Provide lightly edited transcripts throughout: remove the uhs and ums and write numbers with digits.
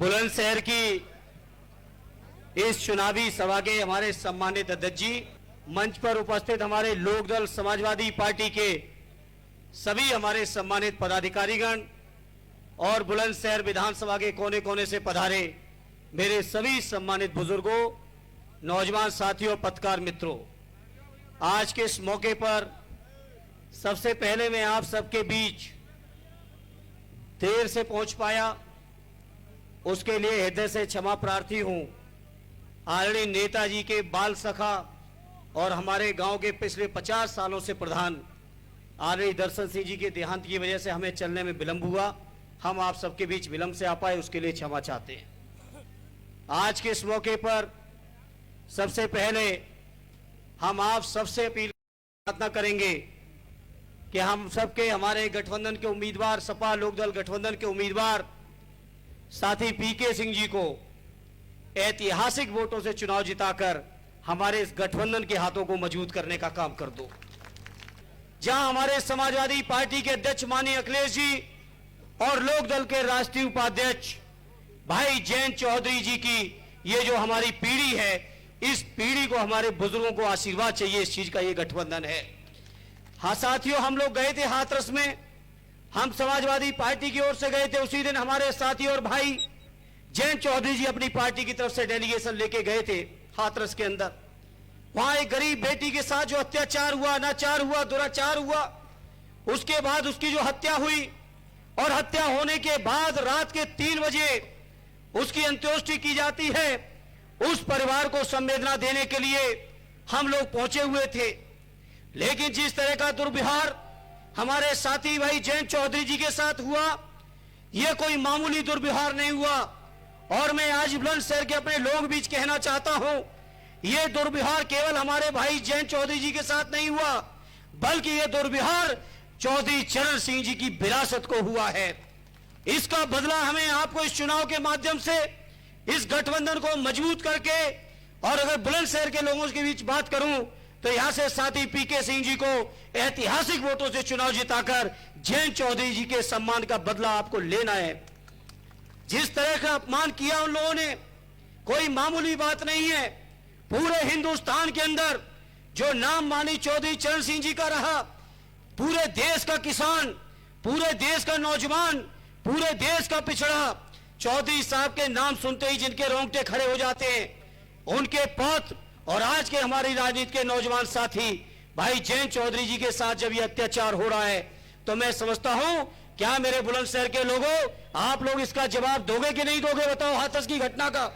बुलंदशहर की इस चुनावी सभा के हमारे सम्मानित अध्यक्ष जी, मंच पर उपस्थित हमारे लोकदल समाजवादी पार्टी के सभी हमारे सम्मानित पदाधिकारीगण और बुलंदशहर विधानसभा के कोने कोने से पधारे मेरे सभी सम्मानित बुजुर्गों, नौजवान साथियों, पत्रकार मित्रों, आज के इस मौके पर सबसे पहले मैं आप सबके बीच देर से पहुंच पाया, उसके लिए हृदय से क्षमा प्रार्थी हूं। आदरणीय नेताजी के बाल सखा और हमारे गांव के पिछले 50 सालों से प्रधान आदरणीय दर्शन सिंह जी के देहांत की वजह से हमें चलने में विलंब हुआ। हम आप सबके बीच विलंब से आ पाए, उसके लिए क्षमा चाहते हैं। आज के इस मौके पर सबसे पहले हम आप सबसे अपील प्रार्थना करेंगे कि हम सबके हमारे गठबंधन के उम्मीदवार, सपा लोकदल गठबंधन के उम्मीदवार साथी पीके सिंह जी को ऐतिहासिक वोटों से चुनाव जिताकर हमारे इस गठबंधन के हाथों को मजबूत करने का काम कर दो। जहां हमारे समाजवादी पार्टी के अध्यक्ष माननीय अखिलेश जी और लोकदल के राष्ट्रीय उपाध्यक्ष भाई जयंत चौधरी जी की ये जो हमारी पीढ़ी है, इस पीढ़ी को हमारे बुजुर्गों को आशीर्वाद चाहिए, इस चीज का ये गठबंधन है। हाँ साथियों, हम लोग गए थे हाथरस में, हम समाजवादी पार्टी की ओर से गए थे। उसी दिन हमारे साथी और भाई जयंत चौधरी जी अपनी पार्टी की तरफ से डेलीगेशन लेके गए थे हाथरस के अंदर। वहां एक गरीब बेटी के साथ जो अत्याचार हुआ, अनाचार हुआ, दुराचार हुआ, उसके बाद उसकी जो हत्या हुई और हत्या होने के बाद रात के 3 बजे उसकी अंत्येष्टि की जाती है, उस परिवार को संवेदना देने के लिए हम लोग पहुंचे हुए थे। लेकिन जिस तरह का दुर्व्यवहार हमारे साथी भाई जयंत चौधरी जी के साथ हुआ, यह कोई मामूली दुर्व्यवहार नहीं हुआ। और मैं आज बुलंदशहर के अपने लोग बीच कहना चाहता हूं, यह दुर्व्यवहार केवल हमारे भाई जयंत चौधरी जी के साथ नहीं हुआ, बल्कि यह दुर्व्यवहार चौधरी चरण सिंह जी की विरासत को हुआ है। इसका बदला हमें आपको इस चुनाव के माध्यम से इस गठबंधन को मजबूत करके, और अगर बुलंदशहर के लोगों के बीच बात करूं तो यहां से साथी पीके सिंह जी को ऐतिहासिक वोटों से चुनाव जिताकर जयंत चौधरी जी के सम्मान का बदला आपको लेना है। जिस तरह का अपमान किया उन लोगों ने, कोई मामूली बात नहीं है। पूरे हिंदुस्तान के अंदर जो नाम मानी चौधरी चरण सिंह जी का रहा, पूरे देश का किसान, पूरे देश का नौजवान, पूरे देश का पिछड़ा चौधरी साहब के नाम सुनते ही जिनके रोंगटे खड़े हो जाते हैं, उनके पौत्र और आज के हमारी राजनीति के नौजवान साथी भाई जयंत चौधरी जी के साथ जब ये अत्याचार हो रहा है, तो मैं समझता हूं, क्या मेरे बुलंदशहर के लोगों, आप लोग इसका जवाब दोगे कि नहीं दोगे? बताओ। हाथरस की घटना का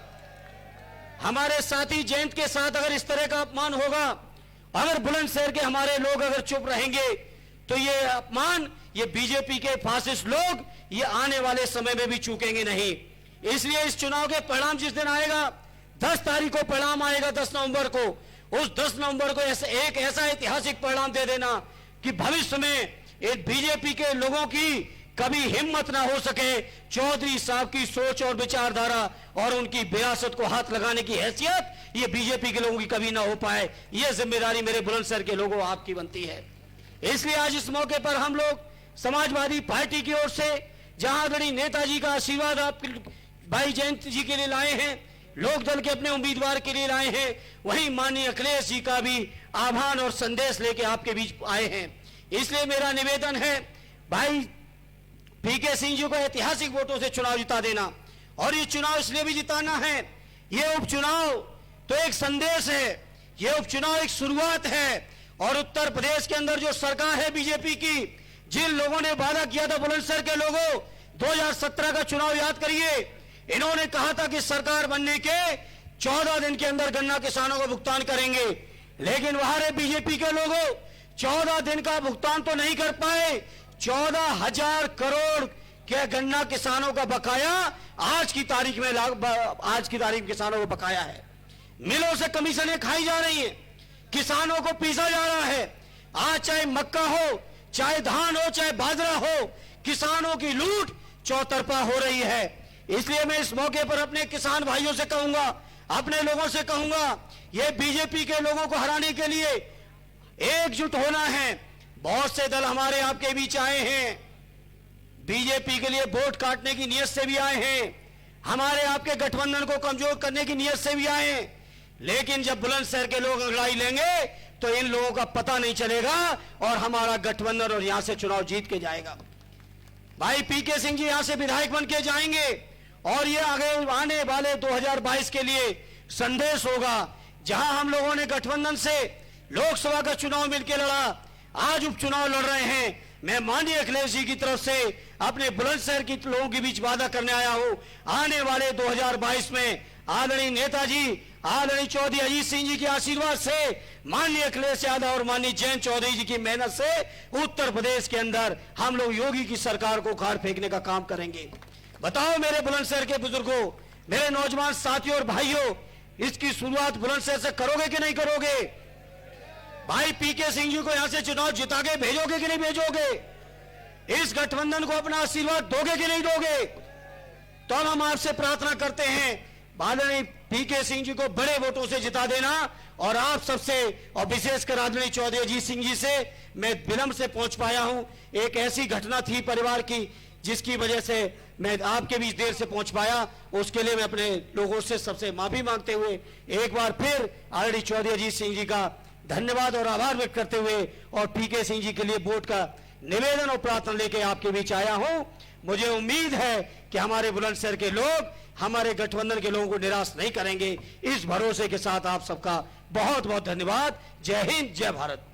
हमारे साथी जयंत के साथ अगर इस तरह का अपमान होगा, अगर बुलंदशहर के हमारे लोग अगर चुप रहेंगे, तो ये अपमान, ये बीजेपी के फासिस्ट लोग ये आने वाले समय में भी चूकेंगे नहीं। इसलिए इस चुनाव के परिणाम जिस दिन आएगा, 10 तारीख को परिणाम आएगा, 10 नवंबर को, उस 10 नवंबर को एक ऐसा ऐतिहासिक परिणाम दे देना कि भविष्य में एक बीजेपी के लोगों की कभी हिम्मत ना हो सके चौधरी साहब की सोच और विचारधारा और उनकी विरासत को हाथ लगाने की हैसियत ये बीजेपी के लोगों की कभी ना हो पाए। ये जिम्मेदारी मेरे बुलंदशहर के लोगों आपकी बनती है। इसलिए आज इस मौके पर हम लोग समाजवादी पार्टी की ओर से जहां आदरणीय नेताजी का आशीर्वाद आप भाई जयंत जी के लिए लाए हैं, लोकदल के अपने उम्मीदवार के लिए लाए हैं, वहीं माननीय अखिलेश जी का भी आह्वान और संदेश लेके आपके बीच आए हैं। इसलिए मेरा निवेदन है, भाई पीके सिंह जी को ऐतिहासिक वोटों से चुनाव जिता देना। और ये चुनाव इसलिए भी जिताना है, ये उपचुनाव तो एक संदेश है, ये उपचुनाव एक शुरुआत है। और उत्तर प्रदेश के अंदर जो सरकार है बीजेपी की, जिन लोगों ने वादा किया था बुलंदशहर के लोगों, 2017 का चुनाव याद करिए, इन्होंने कहा था कि सरकार बनने के 14 दिन के अंदर गन्ना किसानों को भुगतान करेंगे। लेकिन वहां रहे बीजेपी के लोगों, 14 दिन का भुगतान तो नहीं कर पाए। 14,000 करोड़ के गन्ना किसानों का बकाया आज की तारीख में किसानों को बकाया है। मिलों से कमीशनें खाई जा रही हैं, किसानों को पीसा जा रहा है। आज चाहे मक्का हो, चाहे धान हो, चाहे बाजरा हो, किसानों की लूट चौतरफा हो रही है। इसलिए मैं इस मौके पर अपने किसान भाइयों से कहूंगा, अपने लोगों से कहूंगा, ये बीजेपी के लोगों को हराने के लिए एकजुट होना है। बहुत से दल हमारे आपके बीच आए हैं, बीजेपी के लिए वोट काटने की नियत से भी आए हैं। हमारे आपके गठबंधन को कमजोर करने की नीयत से भी आए हैं, लेकिन जब बुलंदशहर के लोग अंगड़ाई लेंगे तो इन लोगों का पता नहीं चलेगा और हमारा गठबंधन और यहां से चुनाव जीत के जाएगा। भाई पीके सिंह जी यहां से विधायक बन के जाएंगे और ये आगे आने वाले 2022 के लिए संदेश होगा। जहां हम लोगों ने गठबंधन से लोकसभा का चुनाव मिलकर लड़ा, आज उपचुनाव लड़ रहे हैं। मैं माननीय अखिलेश जी की तरफ से अपने बुलंदशहर के लोगों के बीच वादा करने आया हूं, आने वाले 2022 में आदरणीय नेताजी आदरणीय चौधरी अजीत सिंह जी के आशीर्वाद से, माननीय अखिलेश यादव और माननीय जयंत चौधरी जी की मेहनत से उत्तर प्रदेश के अंदर हम लोग योगी की सरकार को उखाड़ फेंकने का काम करेंगे। बताओ मेरे बुलंदशहर के बुजुर्गों, मेरे नौजवान साथियों और भाइयों, इसकी शुरुआत बुलंदशहर से करोगे कि नहीं करोगे? भाई पीके सिंह जी को यहां से चुनाव जिता के भेजोगे कि नहीं भेजोगे? इस गठबंधन को अपना आशीर्वाद दोगे कि नहीं दोगे? तो हम आपसे प्रार्थना करते हैं, आदरणीय पीके सिंह जी को बड़े वोटों से जिता देना। और आप सबसे और विशेषकर आदरणीय चौधरी अजीत सिंह जी से मैं विलंब से पहुंच पाया हूं। एक ऐसी घटना थी परिवार की जिसकी वजह से मैं आपके बीच देर से पहुंच पाया, उसके लिए मैं अपने लोगों से सबसे माफी मांगते हुए एक बार फिर आदरणीय चौधरी अजीत सिंह जी का धन्यवाद और आभार व्यक्त करते हुए और पीके सिंह जी के लिए वोट का निवेदन और प्रार्थना लेके आपके बीच आया हूं। मुझे उम्मीद है कि हमारे बुलंदशहर के लोग हमारे गठबंधन के लोगों को निराश नहीं करेंगे। इस भरोसे के साथ आप सबका बहुत बहुत धन्यवाद। जय हिंद, जय भारत।